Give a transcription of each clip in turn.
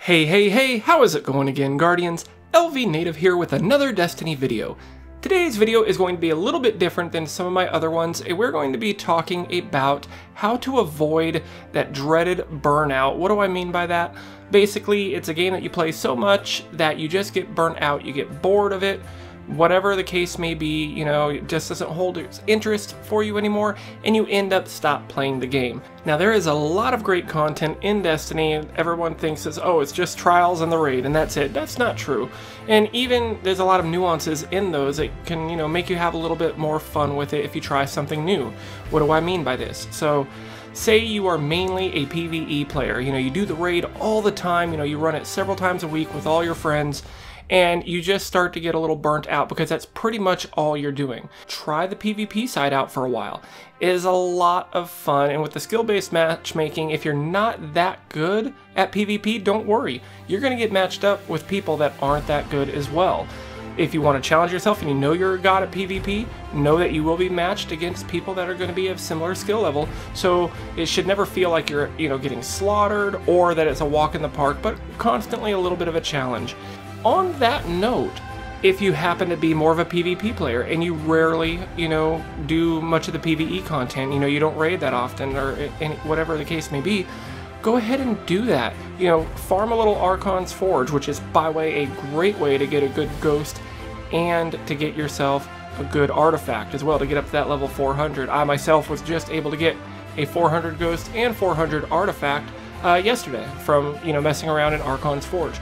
Hey, how is it going again, Guardians? LVnative here with another Destiny video. Today's video is going to be a little bit different than some of my other ones, and we're going to be talking about how to avoid that dreaded burnout. What do I mean by that? Basically, it's a game that you play so much that you just get burnt out, you get bored of it, whatever the case may be, you know, it just doesn't hold its interest for you anymore, and you end up stop playing the game. Now, there is a lot of great content in Destiny. Everyone thinks it's just trials and the raid, and that's it. That's not true. And even there's a lot of nuances in those that can, you know, make you have a little bit more fun with it if you try something new. What do I mean by this? So, say you are mainly a PvE player. You know, you do the raid all the time, you know, you run it several times a week with all your friends, and you just start to get a little burnt out because that's pretty much all you're doing. Try the PvP side out for a while. It is a lot of fun, and with the skill-based matchmaking, if you're not that good at PvP, don't worry. You're going to get matched up with people that aren't that good as well. If you want to challenge yourself and you know you're a god at PvP, know that you will be matched against people that are going to be of similar skill level, so it should never feel like you're, you know, getting slaughtered or that it's a walk in the park, but constantly a little bit of a challenge. On that note, if you happen to be more of a PvP player and you rarely, you know, do much of the PvE content, you know, you don't raid that often or whatever the case may be, go ahead and do that. You know, farm a little Archon's Forge, which is, by the way, a great way to get a good ghost and to get yourself a good artifact as well, to get up to that level 400. I myself was just able to get a 400 ghost and 400 artifact yesterday from, you know, messing around in Archon's Forge.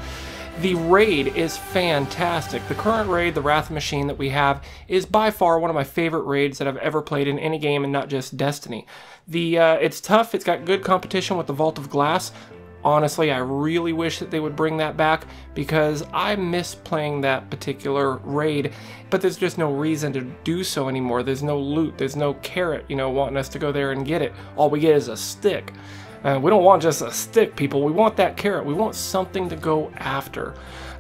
The raid is fantastic. The current raid, the Wrath Machine that we have, is by far one of my favorite raids that I've ever played in any game, and not just Destiny. It's tough, it's got good competition with the Vault of Glass. Honestly, I really wish that they would bring that back because I miss playing that particular raid, but there's just no reason to do so anymore. There's no loot, there's no carrot, you know, wanting us to go there and get it. All we get is a stick. We don't want just a stick, people. We want that carrot. We want something to go after.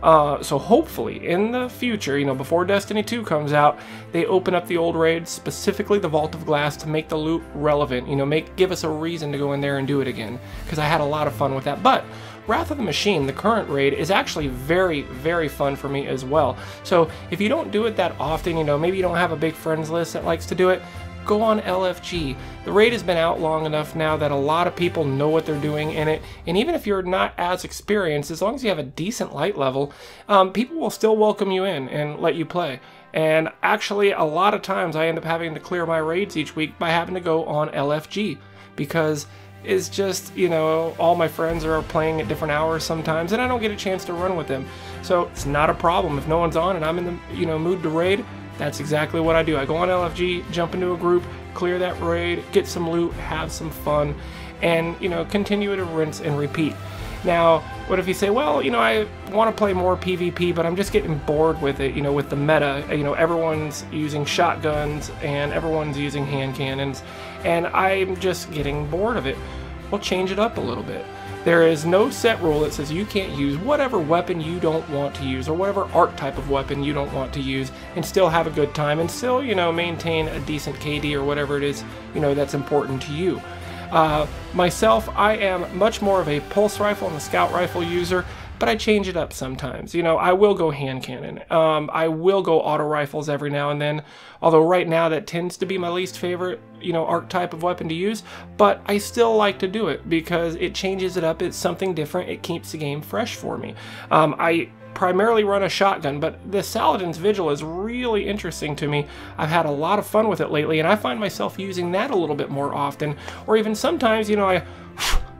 So hopefully, in the future, you know, before Destiny 2 comes out, they open up the old raids, specifically the Vault of Glass, to make the loot relevant. You know, give us a reason to go in there and do it again, because I had a lot of fun with that. But Wrath of the Machine, the current raid, is actually very, very fun for me as well. So if you don't do it that often, you know, maybe you don't have a big friends list that likes to do it, go on LFG. The raid has been out long enough now that a lot of people know what they're doing in it, and even if you're not as experienced, as long as you have a decent light level, people will still welcome you in and let you play. And actually, a lot of times I end up having to clear my raids each week by having to go on LFG, because it's just, you know, all my friends are playing at different hours sometimes, and I don't get a chance to run with them. So it's not a problem. If no one's on and I'm in the, you know, mood to raid, that's exactly what I do. I go on LFG, jump into a group, clear that raid, get some loot, have some fun, and, you know, continue to rinse and repeat. Now, what if you say, well, you know, I want to play more PvP, but I'm just getting bored with it, you know, with the meta. You know, everyone's using shotguns and everyone's using hand cannons, and I'm just getting bored of it. Well, change it up a little bit. There is no set rule that says you can't use whatever weapon you don't want to use or whatever archetype of weapon you don't want to use and still have a good time and still, you know, maintain a decent KD or whatever it is, you know, that's important to you. Myself, I am much more of a pulse rifle and a scout rifle user, but I change it up sometimes. You know, I will go hand cannon. I will go auto rifles every now and then, although right now that tends to be my least favorite, you know, archetype of weapon to use, but I still like to do it because it changes it up. It's something different. It keeps the game fresh for me. I primarily run a shotgun, but the Saladin's Vigil is really interesting to me. I've had a lot of fun with it lately, and I find myself using that a little bit more often, or even sometimes, you know,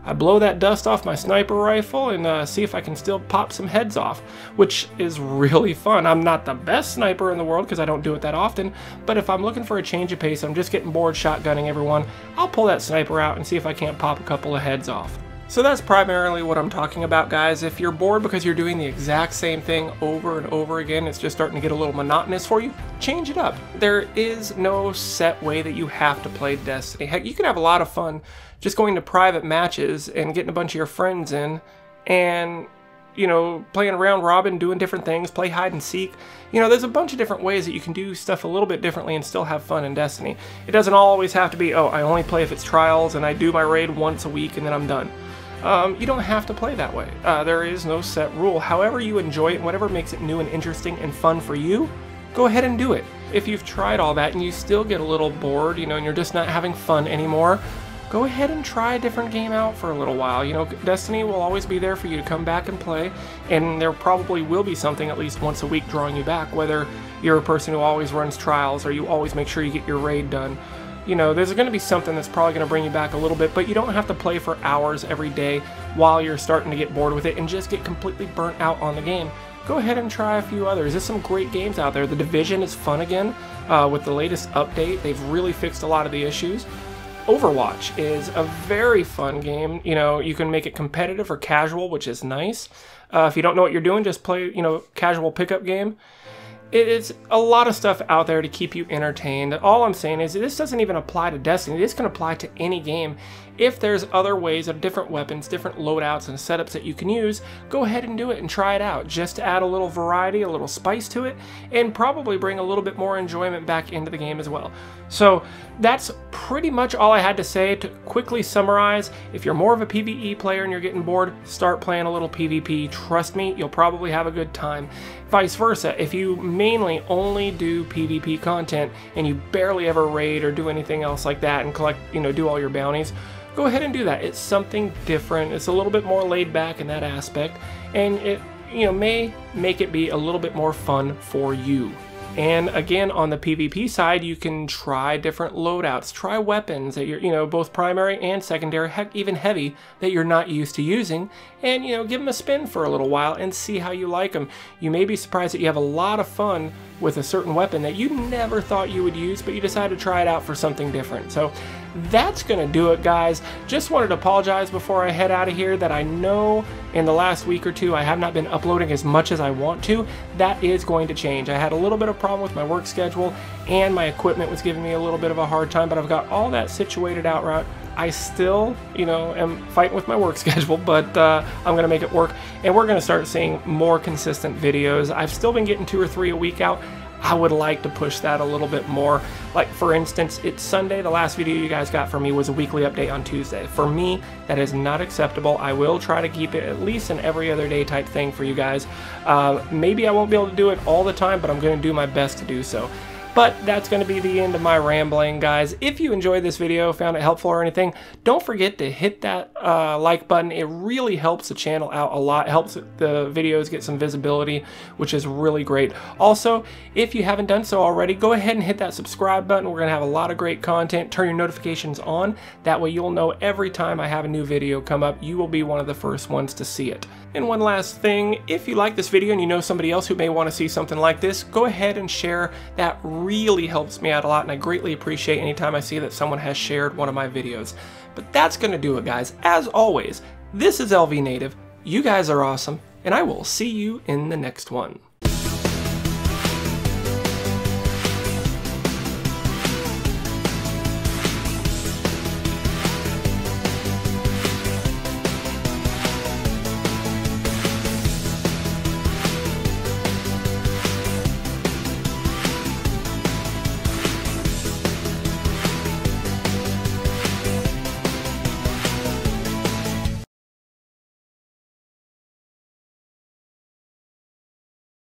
I blow that dust off my sniper rifle and see if I can still pop some heads off, which is really fun. I'm not the best sniper in the world because I don't do it that often, but if I'm looking for a change of pace, I'm just getting bored shotgunning everyone, I'll pull that sniper out and see if I can't pop a couple of heads off. So that's primarily what I'm talking about, guys. If you're bored because you're doing the exact same thing over and over again, it's just starting to get a little monotonous for you, change it up. There is no set way that you have to play Destiny. Heck, you can have a lot of fun just going to private matches and getting a bunch of your friends in and, you know, playing round robin, doing different things, play hide and seek. You know, there's a bunch of different ways that you can do stuff a little bit differently and still have fun in Destiny. It doesn't always have to be, oh, I only play if it's trials and I do my raid once a week and then I'm done. you don't have to play that way. There is no set rule. However you enjoy it and whatever makes it new and interesting and fun for you, go ahead and do it. If you've tried all that and you still get a little bored, you know, and you're just not having fun anymore, go ahead and try a different game out for a little while. You know, Destiny will always be there for you to come back and play, and there probably will be something at least once a week drawing you back, whether you're a person who always runs trials or you always make sure you get your raid done. You know, there's going to be something that's probably going to bring you back a little bit, but you don't have to play for hours every day while you're starting to get bored with it and just get completely burnt out on the game. Go ahead and try a few others. There's some great games out there. The Division is fun again with the latest update. They've really fixed a lot of the issues. Overwatch is a very fun game. You know, you can make it competitive or casual, which is nice. If you don't know what you're doing, just play, you know, casual pickup game. It's a lot of stuff out there to keep you entertained. All I'm saying is this doesn't even apply to Destiny. This can apply to any game. If there's other ways of different weapons, different loadouts and setups that you can use, go ahead and do it and try it out, just to add a little variety, a little spice to it, and probably bring a little bit more enjoyment back into the game as well. So that's pretty much all I had to say. To quickly summarize, if you're more of a PvE player and you're getting bored, start playing a little PvP. Trust me, you'll probably have a good time. Vice versa, if you mainly only do PvP content and you barely ever raid or do anything else like that and collect, you know, do all your bounties, go ahead and do that. It's something different. It's a little bit more laid back in that aspect, and it, you know, may make it be a little bit more fun for you. And again, on the PvP side, you can try different loadouts, try weapons that you're, you know, both primary and secondary, heck, even heavy, that you're not used to using, and, you know, give them a spin for a little while and see how you like them. You may be surprised that you have a lot of fun with a certain weapon that you never thought you would use, but you decided to try it out for something different. So that's gonna do it, guys. Just wanted to apologize before I head out of here that I know in the last week or two I have not been uploading as much as I want to. That is going to change. I had a little bit of problem with my work schedule and my equipment was giving me a little bit of a hard time, but I've got all that situated out right. I still, you know, am fighting with my work schedule, but I'm going to make it work, and we're going to start seeing more consistent videos. I've still been getting 2 or 3 a week out. I would like to push that a little bit more. Like, for instance, it's Sunday. The last video you guys got from me was a weekly update on Tuesday. For me, that is not acceptable. I will try to keep it at least an every other day type thing for you guys. Maybe I won't be able to do it all the time, but I'm going to do my best to do so. But that's going to be the end of my rambling, guys. If you enjoyed this video, found it helpful or anything, don't forget to hit that like button. It really helps the channel out a lot. It helps the videos get some visibility, which is really great. Also, if you haven't done so already, go ahead and hit that subscribe button. We're going to have a lot of great content. Turn your notifications on. That way you'll know every time I have a new video come up, you will be one of the first ones to see it. And one last thing, if you like this video and you know somebody else who may want to see something like this, go ahead and share. That really helps me out a lot, and I greatly appreciate anytime I see that someone has shared one of my videos. But that's going to do it, guys. As always, this is LVnative. You guys are awesome, and I will see you in the next one.